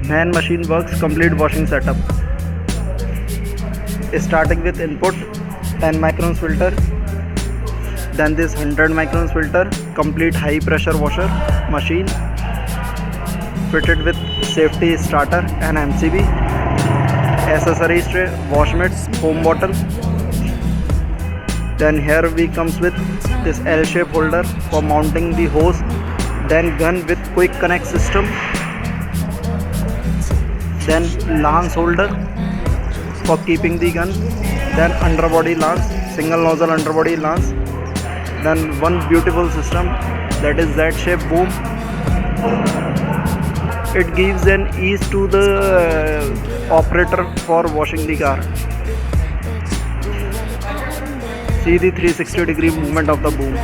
Man machine works complete washing setup. Starting with input 10 microns filter, then this 100 microns filter, complete high pressure washer machine fitted with safety starter and MCB, accessories tray, wash mitts, foam bottle. Then here we comes with this L-shape holder for mounting the hose, then gun with quick connect system, then lance holder for keeping the gun, then underbody lance, single nozzle underbody lance, then one beautiful system, that is Z-shape boom. It gives an ease to the operator for washing the car. See the 360 degree movement of the boom.